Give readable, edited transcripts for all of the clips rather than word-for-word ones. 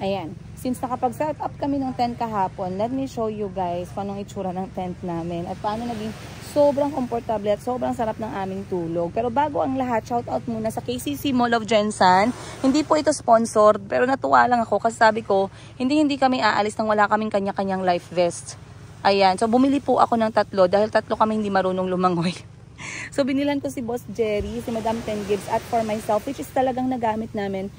Ayan. Since nakapag-set up kami ng tent kahapon, let me show you guys kung anong itsura ng tent namin at paano naging sobrang komportable at sobrang sarap ng aming tulog. Pero bago ang lahat, shout out muna sa KCC Mall of Jensan. Hindi po ito sponsored, pero natuwa lang ako kasi sabi ko, hindi kami aalis nang wala kaming kanya-kanyang life vest. Ayan. So bumili po ako ng 3 dahil 3 kami hindi marunong lumangoy. So binilan ko si Boss Jerry, si Madam Ten Gibbs at for myself, which is talagang nagamit namin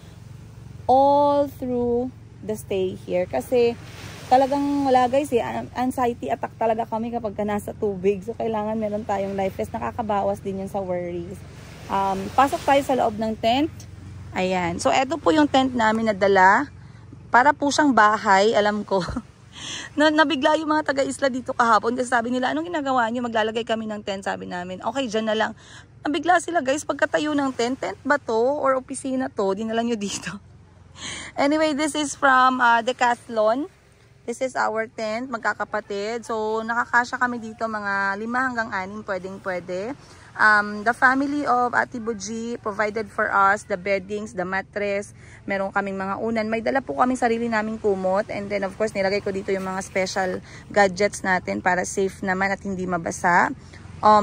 all through the stay here. Kasi talagang wala guys anxiety attack talaga kami kapag nasa tubig. So kailangan meron tayong life vest. Nakakabawas din yun sa worries. Pasok tayo sa loob ng tent. Ayan. So eto po yung tent namin na dala. Para po siyang bahay, alam ko. Nabigla yung mga taga-isla dito kahapon kasi sabi nila, anong ginagawa niyo? Maglalagay kami ng tent, sabi namin. Okay, dyan na lang. Nabigla sila guys, pagkatayo ng tent ba to? Or opisina to? Dinala nyo dito. Anyway, this is from Decathlon. This is our tent, magkakapatid. So, nakakasya kami dito mga 5 hanggang 6, pwedeng-pwede. The family of Ate Buji provided for us the beddings, the mattress. Meron kaming mga unan. May dala po kaming sarili naming kumot. And then, of course, nilagay ko dito yung mga special gadgets natin para safe naman at hindi mabasa.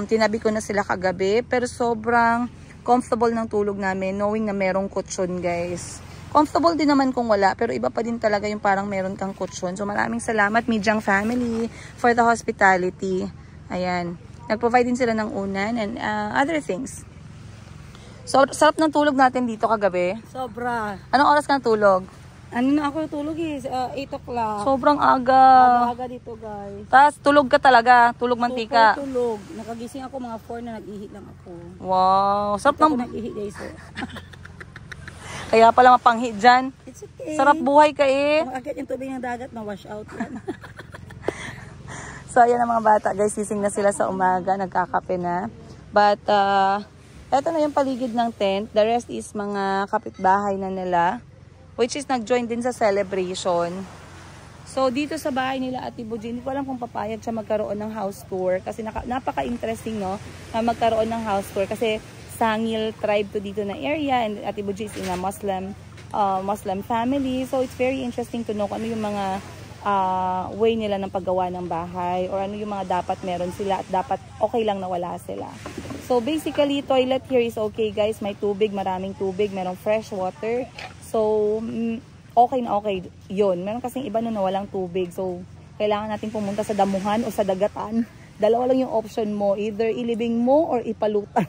Tinabi ko na sila kagabi. Pero sobrang comfortable ng tulog namin knowing na merong kutsyon, guys. Comfortable din naman kung wala, pero iba pa din talaga yung parang meron kang kutsyon. So maraming salamat Mijang family for the hospitality. Ayan. Nag-provide din sila ng unan and other things. So sarap ng tulog natin dito kagabi. Sobra. Anong oras ka natulog? Ano na ako natulog 8 o'clock. Sobrang aga. Aga dito guys. Tapos tulog ka talaga, tulog mantika. Super tulog. Nakagising ako mga 4 na nag-ihi lang ako. Wow. Sarap ng... nag-ihi guys. Kaya pala mapanghi dyan. It's okay. Sarap buhay ka eh. Kung agad yung tubig ng dagat, ma-wash out yan. So, ayan ang mga bata. Guys, sising na sila sa umaga. Nagkakape na. But, eto na yung paligid ng tent. The rest is mga kapitbahay na nila. Which is nag-join din sa celebration. So, dito sa bahay nila Ate Buji, hindi ko alam kung papayag siya magkaroon ng house tour. Kasi napaka-interesting, no? Na magkaroon ng house tour. Kasi, Sangil tribe to dito na area and Ate Buji is in a Muslim family. So it's very interesting to know kung ano yung mga way nila ng paggawa ng bahay or ano yung mga dapat meron sila at dapat okay lang na wala sila. So basically, toilet here is okay guys. May tubig, maraming tubig, merong fresh water. So okay na okay yun. Meron kasing iba na walang tubig. So kailangan natin pumunta sa damuhan o sa dagatan. Dalawa lang yung option mo. Either ilibing mo or ipalutan.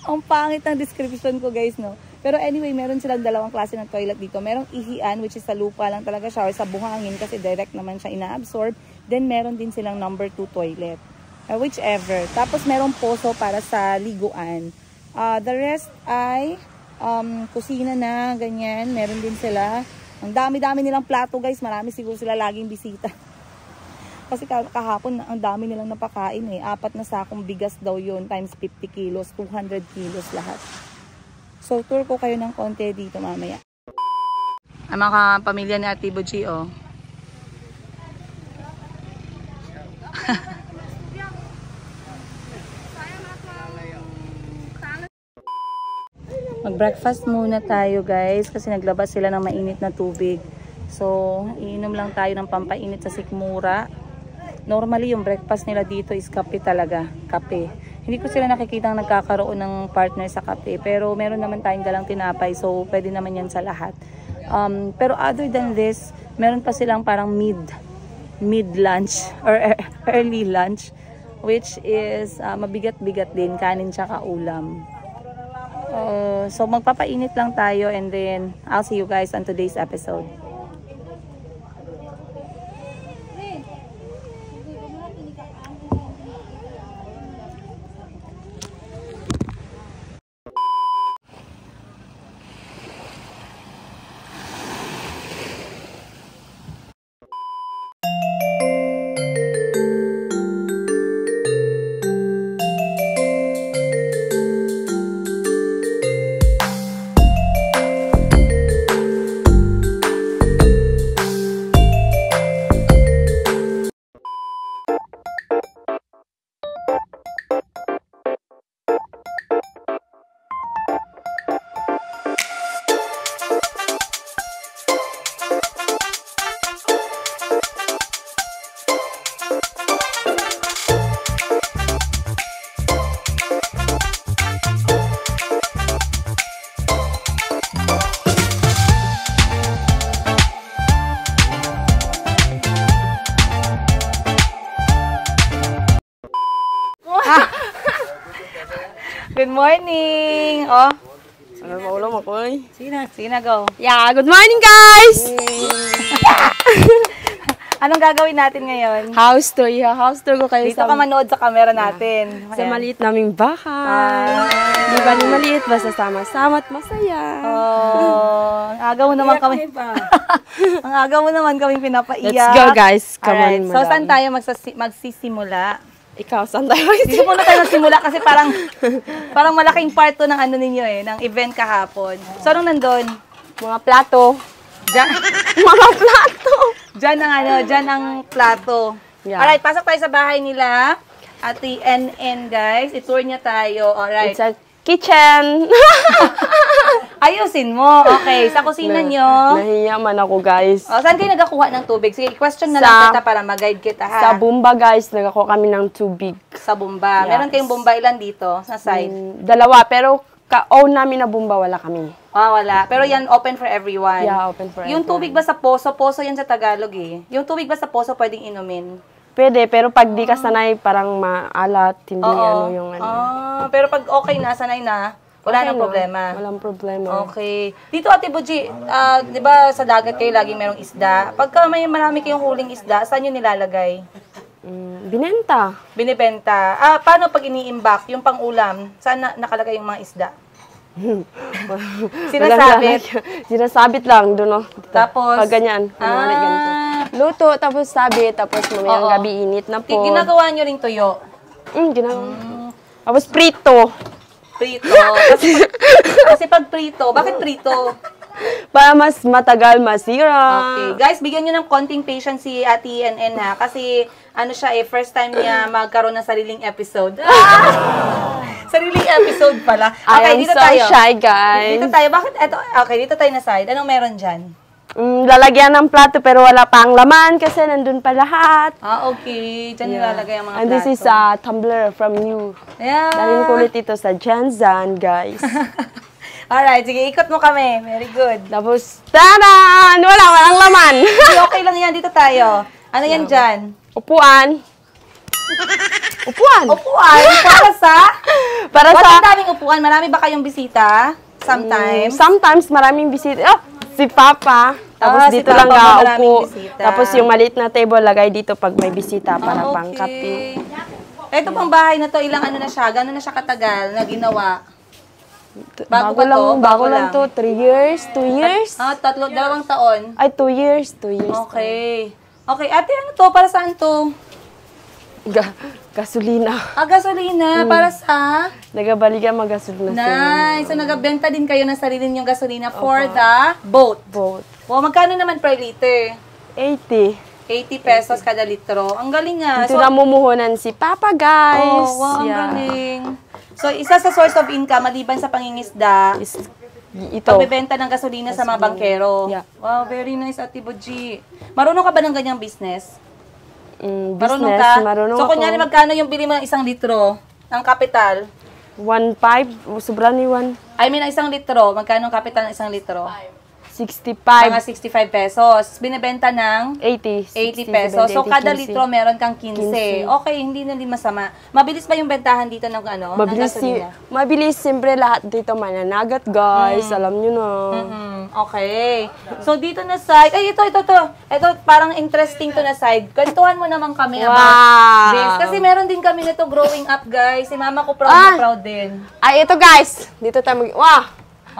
Ang pangit ng description ko guys, no? Pero anyway, meron silang dalawang klase ng toilet dito. Merong ihian, which is sa lupa lang talaga siya, or sa buhangin kasi direct naman siya ina-absorb. Then meron din silang number 2 toilet. Whichever. Tapos merong poso para sa liguan. The rest ay kusina na, ganyan. Meron din sila. Ang dami-dami nilang plato guys. Marami siguro sila laging bisita. Kasi kahapon, ang dami nilang napakain eh. 4 na sakong bigas daw yun times 50 kilos, 200 kilos lahat. So, tour ko kayo ng konti dito mamaya. Ang mga pamilya ni Ate Buji, oh. Mag-breakfast muna tayo guys kasi naglabas sila ng mainit na tubig. So, iinom lang tayo ng pampainit sa sikmura. Normally, yung breakfast nila dito is kape talaga. Kape. Hindi ko sila nakikita nagkakaroon ng partner sa kape. Pero meron naman tayong dalang tinapay. So, pwede naman yan sa lahat. Pero other than this, meron pa silang parang mid-lunch or early lunch. Which is mabigat-bigat din. Kanin tsaka ulam. So, magpapainit lang tayo. And then, I'll see you guys on today's episode. Good morning! Oh, Ano maulam ako eh. Sina, go. Yeah, good morning guys! Anong gagawin natin ngayon? House tour, house tour ko kayo Dito ka manood sa camera natin. sa maliit naming bahay. Di ba ni maliit, basta sama-sama at masaya. Oh, ang aga mo naman kami. Ang aga mo naman kaming pinapaiyak. Let's go guys, come Alright, on so madam. saan tayo magsisimula? Ikaw, saan tayo? Dito muna tayo magsimula kasi parang malaking part to ng ano ninyo ng event kahapon. So anong nandun? Mga plato. Diyan, Mga plato! Diyan ang plato. Yeah. Alright, pasok tayo sa bahay nila. Ate NN, guys. I-tour niya tayo. Alright. It's a kitchen! Ayusin mo. Okay, sa kusina nyo. Nahiya man ako guys. Oh, saan kayo nagakuha ng tubig? Sige, question na Sa- lang kita para mag-guide kita, ha? Sa Bumba guys, nagako kami ng tubig. Sa Bumba. Yes. Meron kayong Bumba ilan dito? Sa side? Dalawa, pero ka-own namin na Bumba, wala kami. Ah, wala. Pero yan, open for everyone. Yeah, open for Yung tubig ba sa poso? Poso yan sa Tagalog eh. Yung tubig ba sa poso pwedeng inumin? Pwede, pero pag di ka sanay, parang maalat, hindi ano yung ano. Ah, pero pag okay na, sanay na, wala Okay nang na. problema. Walang problema. Okay. Dito, Ate Buji, di ba sa dagat kayo laging merong isda? Pagka may marami kayong huling isda, saan nyo nilalagay? Binenta. Binibenta. Paano pag iniimbak, yung pang-ulam, saan nakalagay yung mga isda? Sinasabit. Sinasabit lang doon, no? Tapos? Pag ganyan. Kunwari ganito. Luto, tapos sabit, tapos mamayang Oo. gabi init na po. Ginagawa nyo ring tuyo. Ginagawa. Tapos prito. Prito. Kasi pag prito, bakit prito? Para mas matagal masira. Okay. Guys, bigyan nyo ng konting patience si Ate NN ha. Kasi, ano siya first time niya magkaroon ng sariling episode. Sariling episode pala. Okay, I am dito so tayo. shy, guys. Dito tayo. Bakit? Okay, dito tayo na side. Anong meron dyan? Lalagyan ng plato pero wala pang laman kasi nandun pa lahat. Okay. Diyan nilalagay ang mga And this is plato. a tumbler from you. Yeah. Dalhin ko ulit ito sa Janzan, guys. Alright, sige, ikot mo kami. Very good. Tapos, taran! Walang laman. Sige, okay lang yan. Dito tayo. Ano yan dyan? Upuan. Upuan. Upuan? Para sa? Para What sa... ang daming upuan? Marami ba kayong bisita? Sometimes? Sometimes maraming bisita. Oh, si Papa. Tapos Si dito lang Papa, maraming upo. bisita. Tapos yung maliit na table, lagay dito pag may bisita para pang kape. Ito pang bahay na to, ilang ano na siya? Gano'n na siya katagal na ginawa? Bago ba to? Bago lang to. 3 years? 2 years? 2 taon. Ay, 2 years. 2 years. Okay. Okay, ate, ano to? Para saan to? Gasolina. Gasolina. Para sa? Nagabaligan magasolina. Nice. So, nagabenta din kayo ng sarili niyong gasolina for the boat. Boat. Wow, magkano naman per liter? 80. 80 pesos kada litro. Ang galing nga. Dito namumuhunan si Papa, guys. Oh, wow, ang galing. So, isa sa source of income, maliban sa pangingisda, Ito. pagbebenta ng gasolina sa mga bangkero. Yeah. Wow, very nice, Ate Buji. Marunong ka ba ng ganyang business? Marunong Business, ka? marunong So, kunyari, ako. magkano yung bili mo ng 1 litro? Ang kapital? 1.5. Sobra ni 1. I mean, 1 litro. Magkano ang kapital ng 1 litro? 65. Mga 65 pesos. Binibenta ng 80. 80 pesos. So, 80, kada 15. litro meron kang 15. 15. Okay, hindi na din masama. Mabilis ba yung bentahan dito ng ano? ng gasolina? Mabilis, siyempre lahat dito mananagat, guys. Alam nyo na. Okay. So, dito na side. Ay, ito. Ito, parang interesting to na side. Kwentuhan mo naman kami about this. Kasi meron din kami nito growing up, guys. Si mama ko proud na proud din. Ay, ito, guys. Dito tayo Wow!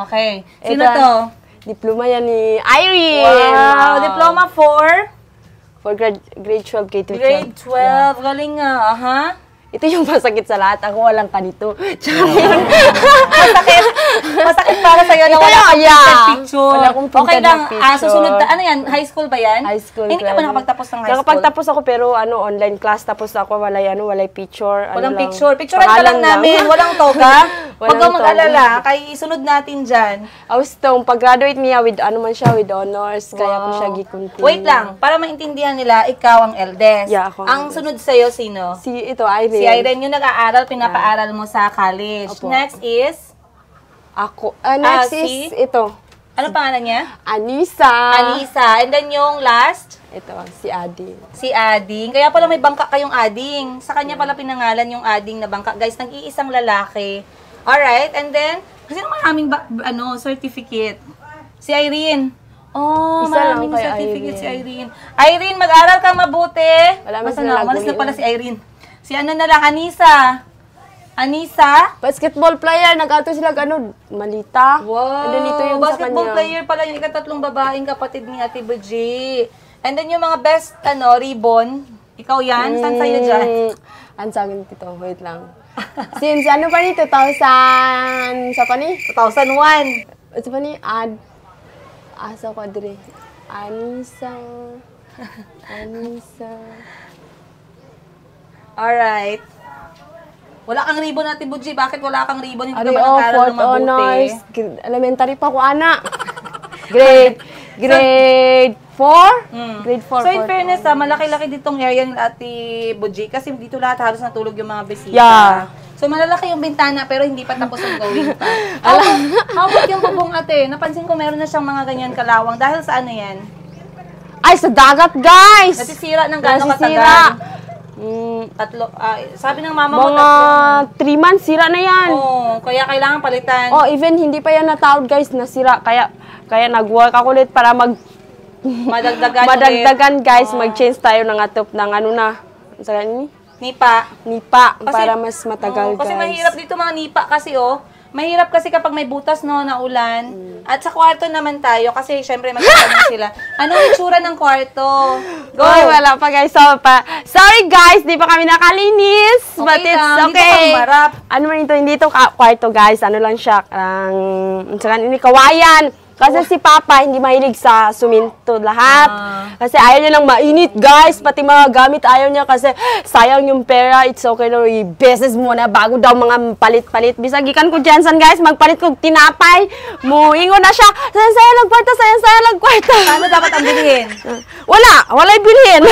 Okay. Sino Ito. to? Diploma yan ni Irene. Wow. Diploma For grade 12, K to 12. grade 12. Galing nga. Aha. Ito yung masakit sa lahat. Ako walang kanito. Masakit para sa'yo na wala kang printed picture. Wala akong printed Okay lang. na picture. Susunod ano yan? High school ba yan? High school. Hindi ka ba nakapagtapos ng high school? Nakapagtapos ako pero online class. Tapos ako walay picture. Walang lang. picture. Picturean ka lang Pangalan namin. Walang toga. Huwag Walang kang toga. mag-alala. Kaya isunod natin dyan. Austong, pag-graduate niya with with honors. Kaya ko siya gikunti. Wait lang. Para maintindihan nila, ikaw ang eldest. Yeah, ako Ang ang sunod sa'yo, sino? Ito, Irene. Si Irene yung nag-aaral, pinapaaral mo sa college. Opo. Next is? Ako. Next si? is ito. Ano pangalan niya? Anissa. Anissa. And then yung last? Ito, si Adi. Si Ading. Kaya pala may bangka kayong Ading. Sa kanya pala pinangalan yung Ading na bangka. Guys, nag-iisang lalaki Alright, and then, kasi maraming certificate. Si Irene. Oh, Isa lang maraming kay certificate Irene. si Irene. Irene, mag-aral ka mabuti. Wala man Basta sila na, umalis na gawin. pala si Irene. Si ano na lang, Anissa. Anissa? Basketball player, nag-ato sila malita. Wow! And then ito yung Basketball sa kanya. player pala yung ikatatlong babaeng kapatid ni Ate Buji. And then yung mga best, ribbon. Ikaw yan? Saan sa'yo dyan? Ang sa akin ito, wait lang. Since ano pa ni, 2000, sa pa ni? 2001. Sa pa ni, asa ko dire. Anissa. Alright. Wala kang ribbon, Ate Buji. Bakit wala kang ribbon? Hindi ka Ari, ba nag-aral fourth ng mabuti? honors. Elementary pa ko, ana. Grade 4? Grade 4. So, in fairness, malaki-laki ditong area ni Ate Buji kasi dito lahat halos natulog yung mga bisita. Yeah. So, malalaki yung bintana pero hindi pa tapos ang gawin pa. How about yung bubong, ate? Napansin ko meron na siyang mga ganyan kalawang. Dahil sa ano yan? Ay, sa dagat, guys! Nasisira ng gano'ng Nasisira. katagal? Tatlo. Sabi ng mama mo, Mga tatlo. 3 months, sira na yan. Oo, kaya kailangan palitan. Oh, even hindi pa yan natawad, guys, nasira. Kaya nag-work ako ulit para madagdagan, guys. Mag-change tayo ng atop ng ano na. Sa ganyan? Nipa. Nipa, para mas matagal, Kasi guys. mahirap dito mga nipa kasi mahirap kasi kapag may butas na ulan. At sa kwarto naman tayo kasi syempre magkakaroon sila. Anong itsura ng kwarto? Go! Ay, wala pa, guys. Sorry, guys. Di pa kami nakalinis. Okay But it's lang, dito okay. kang marap. Ano man ito? Hindi ito kwarto, guys. Ano lang siya? Ini kawayan. Kasi si Papa hindi mahilig sa suminto lahat. Kasi ayaw niya lang mainit, guys. Pati mga gamit ayaw niya kasi sayang yung pera. It's okay na i-business muna bago daw mga palit-palit. Bisag ikan ko dyan, guys. Magpalit ko tinapay. Muingo na siya. Sayang lang kwarta, sayang lang kwarta. Ano dapat ang bilhin? Wala bilhin.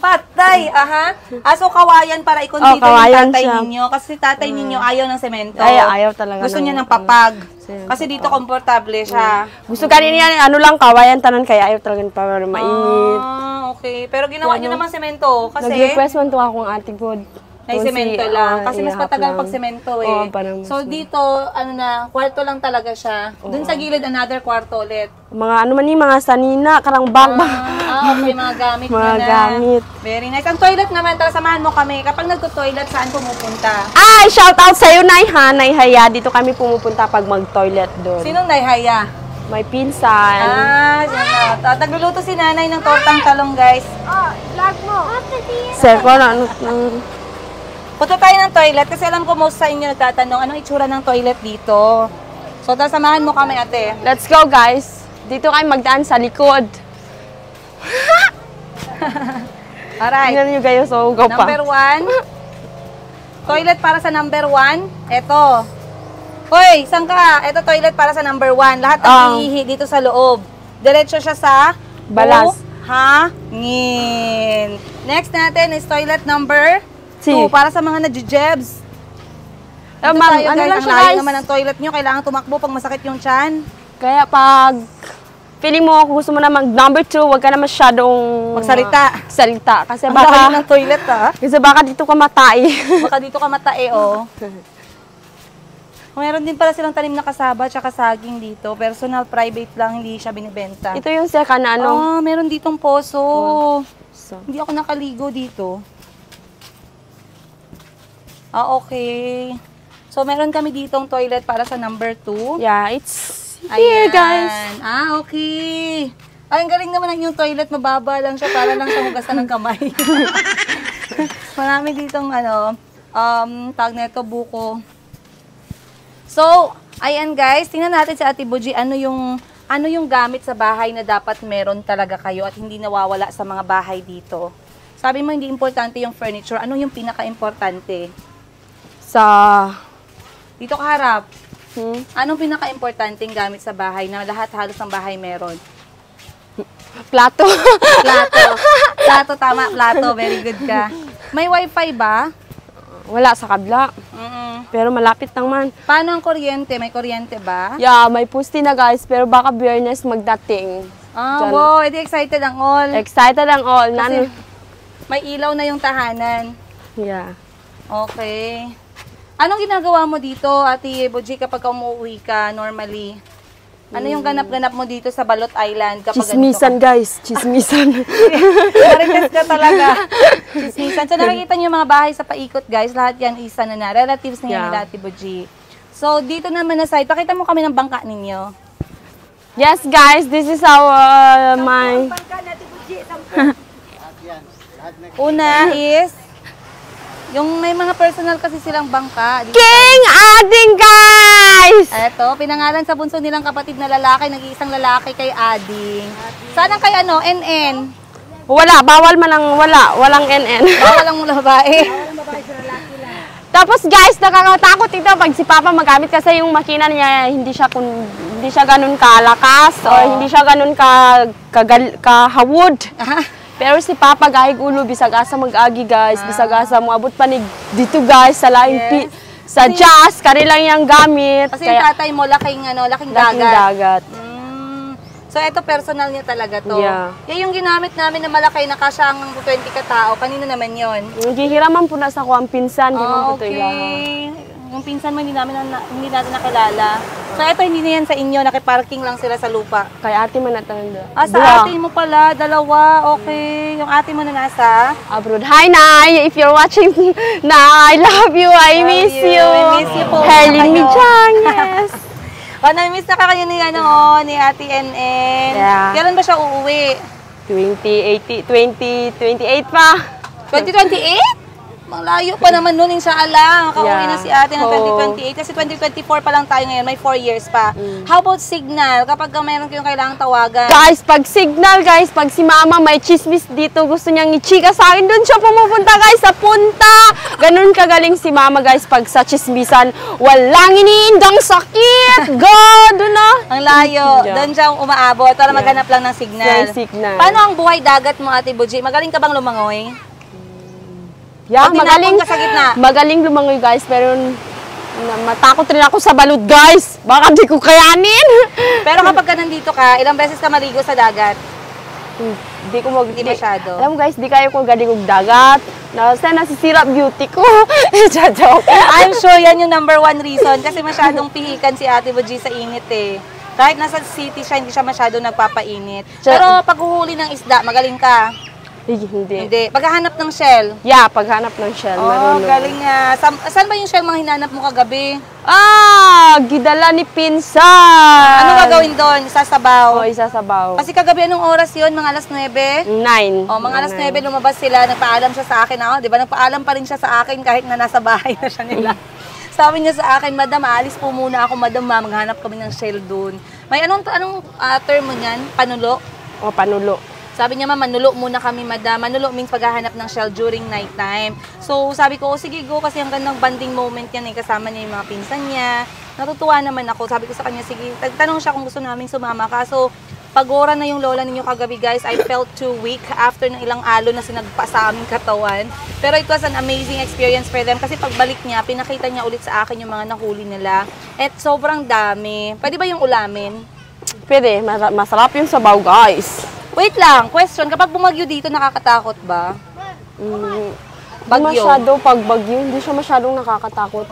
Patay, aha. So kawayan para i-consider kawayan yung tatay siya. ninyo. Kasi si tatay ninyo ayaw ng semento. Ayaw talaga. Gusto niya ng papag. Kasi dito komportable siya. Gusto kanina ano lang, kawayan tanan kaya ayaw talaga para mainit. Okay. Pero ginawa niyo naman semento. Kasi Nag-request man to akong ating food. na semento lang. Kasi mas matagal pag semento eh. Oo, parang So dito, kwarto lang talaga siya. Doon sa gilid, another kwarto ulit. Mga ano man ni, mga sanina, karang bag. Okay, mga gamit Mga nyo na. gamit. Very nice. Ang toilet naman, tara samahan mo kami. Kapag nagto-toilet, saan pumupunta? Ay, shout out sa'yo, Nay, ha? Nay Haya. Dito kami pumupunta pag mag-toilet doon. Sinong naihaya? May pinsan. Nagluluto si nanay ng tortang talong, guys. Sir ko, ano, Punta tayo ng toilet kasi alam ko most sa inyo nagtatanong anong itsura ng toilet dito. So, samahan mo kami, ate. let's go, guys. Dito kayo magdaan sa likod. Alright. Tingnan nyo kayo, so go pa. Number 1. Toilet para sa number 1. Ito. Hoy, saan ka? Ito toilet para sa number 1. Lahat ng ihi dito sa loob. Diretso siya sa Balas. Hangin. Next natin is toilet number 2 Si. para sa mga nadjejebs. Ma'am, Tayo, ano guys, lang ang siya, layo guys? naman ng toilet nyo. Kailangan tumakbo pag masakit yung tiyan. Kaya pag feeling mo, kung gusto mo na mag number 2, huwag ka na masyadong salita. Kasi Ang layo baka, ng toilet, kasi baka dito ka matay. Baka dito ka matae, Meron din pala silang tanim na kasaba tsaka saging dito. Personal, private lang, hindi siya binibenta. Ito yung second na ano. Meron ditong poso. So, Hindi ako nakaligo dito. Okay. So, meron kami ditong toilet para sa number 2. yeah, it's here, guys. Okay. Ay, ang galing naman ang yung toilet. Mababa lang siya para lang siya hugasan ng kamay. Marami ditong tag neto buko. So, ayan guys, tingnan natin sa Ate Buji, ano yung gamit sa bahay na dapat meron talaga kayo at hindi nawawala sa mga bahay dito. Sabi mo hindi importante yung furniture, ano yung pinaka-importante? Dito ka harap. Anong pinaka-importanteng gamit sa bahay na lahat halos ng bahay meron? Plato. Plato, tama, plato, very good ka. May wifi ba? Wala sa kabla. Pero malapit lang man. Paano ang kuryente? May kuryente ba? Yeah, may pusti na, guys. Pero baka biyernes magdating. Wow, edi excited ang all. Excited ang all. Kasi may ilaw na yung tahanan. Yeah. Okay. Anong ginagawa mo dito, Ate Boji, kapag umuwi ka normally? Ano yung ganap-ganap mo dito sa Balot Island? Kapag Chismisan, guys. Chismisan. Marites ka talaga. Chismisan. So, nakikita niyo yung mga bahay sa paikot, guys. Lahat yan isa na relatives na yan nila, Ate Boji. So, dito naman na side, pakita mo kami ng bangka ninyo. Yes, guys. This is our, my... Una is, yung may mga personal kasi silang bangka. King Ading, guys! Eto, pinangalan sa bunso nilang kapatid na lalaki, nag-iisang lalaki kay Ading. Saan ang kay ano? NN? Wala, bawal man ang walang NN. Bawal ang babae. Tapos guys, nakakatakot ito pag si Papa magamit kasi yung makina niya hindi siya ganun kalakas or hindi siya ganun kahawod. Pero si Papa gahig ulo bisag asa mag-agi guys, bisag asa moabot pa ni dito guys sa laing sa jazz kani lang yang gamit. Kasi yung tatay mo laking dagat. So ito personal niya talaga to. Yeah. Yan yung ginamit namin na malaki na kasyang 20 katao. Kanino naman yon? Gihiraman po na sa kuang pinsan, di man po to okay. Yung pinsan mo hindi natin nakilala. So ito hindi na yan sa inyo, nakiparking lang sila sa lupa. Kay ate man natanda. Sa ate mo pala, dalawa. Okay. Yung ate mo na nasa abroad. Hi Nay, if you're watching na, I love you. I miss you. I miss you po. Herlin Mijang, yes. Na-miss na ka kayo ni ni Ate NN. Yeah. Kailan ba siya uuwi? 2028 pa. 2028? Malayo pa naman nun, inshallah. Makauwi na si ate ng 2028. Kasi 2024 pa lang tayo ngayon, may 4 years pa. How about signal? Kapag mayroon kayong kailangang tawagan? Guys, pag signal guys, pag si Mama may chismis dito, gusto niyang i-chika sa akin, doon siya pumupunta guys, sa punta. Ganun kagaling si Mama guys, pag sa chismisan, walang iniindang sakit. God, na. Ang layo. Doon siya umaabot para maghanap lang ng signal. Paano ang buhay dagat mo, Ate Boji? Magaling ka bang lumangoy? Yeah, magaling lumangoy guys, pero matakot rin ako sa balot guys. Baka di ko kayanin. Pero kapag ka nandito ka, ilang beses ka maligo sa dagat? Hindi masyado. Alam mo guys, di kayo ko galing og dagat. Nasisira beauty ko. I'm sure yan yung number 1 reason kasi masyadong pihikan si Ate Boji sa init eh. Kahit nasa city siya, hindi siya masyadong nagpapainit. Pero pag uhuli ng isda, magaling ka. Hindi. Paghahanap ng shell? Yeah, paghanap ng shell. Galing nga. Saan ba yung shell mga hinanap mo kagabi? Gidala ni pinsan. Ano gagawin doon? Isasabaw? Isasabaw. Kasi kagabi anong oras yun? Mga alas 9? 9. Mga alas 9 lumabas sila. Nagpaalam siya sa akin. Di ba? Nagpaalam pa rin siya sa akin kahit na nasa bahay na siya nila. Sabi niya sa akin, Madam, aalis po muna ako, Madam, maghanap kami ng shell doon. May anong term mo niyan? Panulo? Panulo. Sabi niya, manulo muna kami, Madam. Manulo means paghahanap ng shell during night time. So, sabi ko, sige, go. Kasi ang gandang banding moment yan. Kasama niya yung mga pinsan niya. Natutuwa naman ako. Sabi ko sa kanya, sige. Tanong siya kung gusto namin sumama ka. So, pag-ora na yung lola ninyo kagabi, guys, I felt too weak after ng ilang alon na sinagpa sa aming katawan. Pero it was an amazing experience for them. Kasi pagbalik niya, pinakita niya ulit sa akin yung mga nahuli nila. At sobrang dami. Pwede ba yung ulamin? Pwede. Masarap yung sabaw, guys. Wait lang, question. Kapag bumagyo dito, nakakatakot ba? Bagyo? Masyado, pag bagyo, hindi siya masyadong nakakatakot.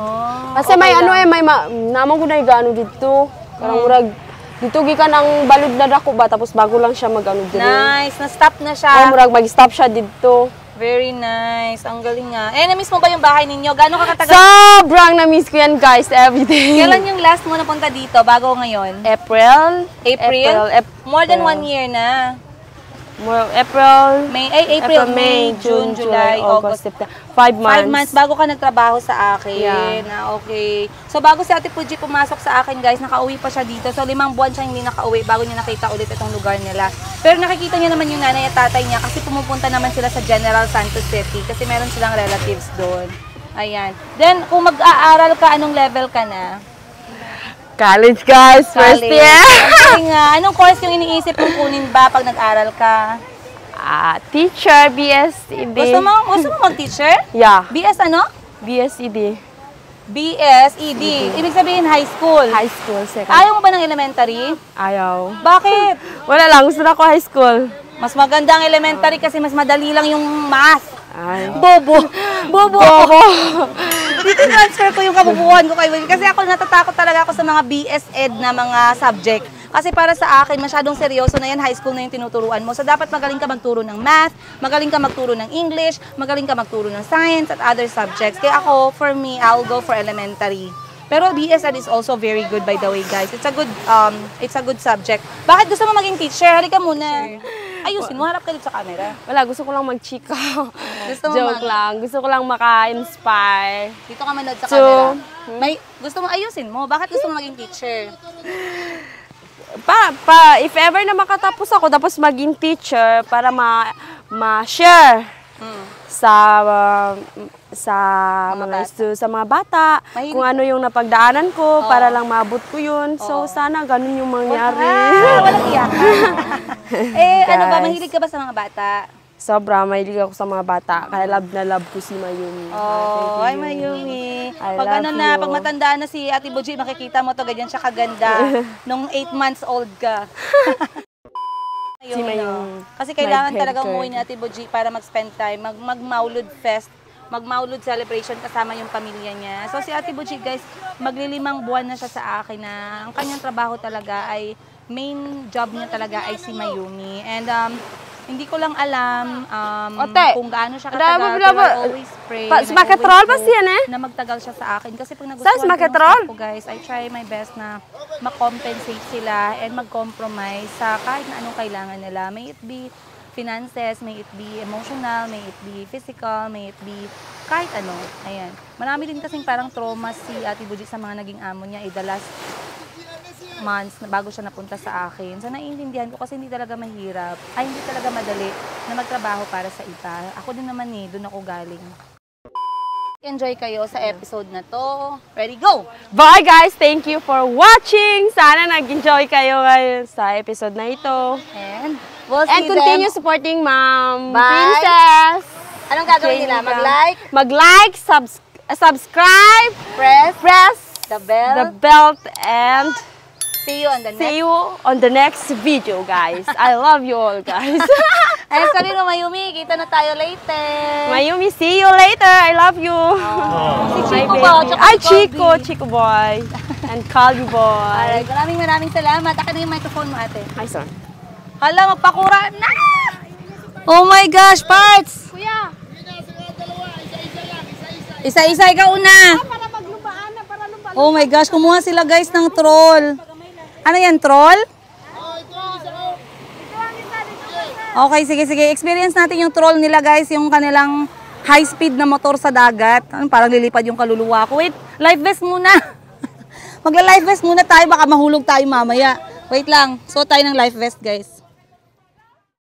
Kasi okay may may naman ko na yung dito. Karang murag, dito gikan ang balod na dako ba, tapos bago lang siya mag-ano dito. Nice, na-stop na siya. Murag mag-stop siya dito. Very nice, ang galing nga. Na-miss mo ba yung bahay ninyo? Gano'n ka katagal? Sobrang na-miss ko yan guys, everyday. Kailan yung last mo napunta dito, bago ngayon? April. More than 1 year na. April, May, June, July, August, September. 5 months. 5 months bago ka nagtrabaho sa akin. Yeah. Okay. So, bago si Ate Boji pumasok sa akin, guys, nakauwi pa siya dito. So, 5 buwan siya hindi nakauwi bago niya nakita ulit itong lugar nila. Pero nakikita niya naman yung nanay at tatay niya kasi pumupunta naman sila sa General Santos City kasi meron silang relatives doon. Ayan. Then, kung mag-aaral ka, anong level ka na? College, guys. First year. Kasi nga, anong course yung iniisip mong kunin ba pag nag-aral ka? Teacher, BS-ED. Gusto mo mag-teacher? Yeah. BS ano? BS-ED. BS-ED. Ibig sabihin high school. High school, second. Ayaw mo ba ng elementary? Ayaw. Bakit? Wala lang. Gusto na ako high school. Mas maganda ang elementary kasi mas madali lang yung math. Ay. Bobo. Bobo ako. Dito transfer ko yung kabubuhan ko kay Will. Kasi ako natatakot talaga ako sa mga BS Ed na mga subject. Kasi para sa akin, masyadong seryoso na yan, high school na yung tinuturuan mo. So dapat magaling ka magturo ng math, magaling ka magturo ng English, magaling ka magturo ng science at other subjects. Kaya ako, for me, I'll go for elementary. Pero BS Ed is also very good, by the way, guys. It's a good subject. Bakit gusto mo maging teacher? Halika muna. Ayusin mo, harap ka dito sa camera. Wala, gusto ko lang mag-chika. Gusto mo Joke lang. Gusto ko lang maka-inspire. Dito ka manood sa camera. Gusto mo ayusin mo. Bakit gusto mo maging teacher? If ever na makatapos ako, tapos maging teacher para ma-share sa mga bata, kung ano yung napagdaanan ko, para lang maabot ko yun. So, sana ganun yung mangyari. Walang iyakan. Ano ba, mahilig ka ba sa mga bata? Sobra, mahilig ako sa mga bata. Kaya love na love ko si Mayumi. Ay Mayumi. Pag pag matandaan na si Ate Boji, makikita mo to, ganyan siya kaganda. Nung 8 months old ka. Si Mayumi. Kasi kailangan talaga umuwi ni Ate Boji para mag-spend time, mag-Maulud Fest, mag-Maulud celebration kasama yung pamilya niya. So si Ate Boji, guys, maglilimang buwan na siya sa akin na ang kanyang trabaho talaga ay, main job niya talaga ay si Mayumi. And hindi ko lang alam kung gaano siya katagal, pero I always pray na magtagal siya sa akin. Kasi pag nagustuhan ko, guys, I try my best na ma-compensate sila and mag-compromise sa kahit na anong kailangan nila. May it be finances, may it be emotional, may it be physical, may it be kahit ano. Ayan. Marami din kasing parang trauma si Ate Boji sa mga naging amo niya the last months na bago siya napunta sa akin. So naiintindihan ko kasi hindi talaga mahirap, hindi talaga madali na magtrabaho para sa iba. Ako din naman doon ako galing. Enjoy kayo sa episode na to. Ready, go! Bye guys! Thank you for watching! Sana nag-enjoy kayo ngayon sa episode na ito. And we'll see continue them. supporting Ma'am Bye. Princess! Anong gagawin nila? Mag-like, subscribe, press the bell, and see you on the next video, guys. I love you all, guys. Ayun, sabi mo, Mayumi, kita na tayo later. Mayumi, see you later. I love you. Si Chico po, Chico boy. And Calvi boy. Alright, maraming salamat. Akin na yung microphone mo, ate. Ay, sorry. Hala, magpakura na! Oh my gosh, parts! Kuya! Isa-isa, ikaw una! Para maglubaan na, para lubaan. Oh my gosh, kumuha sila guys ng troll. Ano yan, troll? Okay, sige. Experience natin yung troll nila guys, yung kanilang high speed na motor sa dagat. Parang lilipad yung kaluluwa ko. Wait, life vest muna. Magla-life vest muna tayo, baka mahulog tayo mamaya. Wait lang, suot tayo ng life vest guys.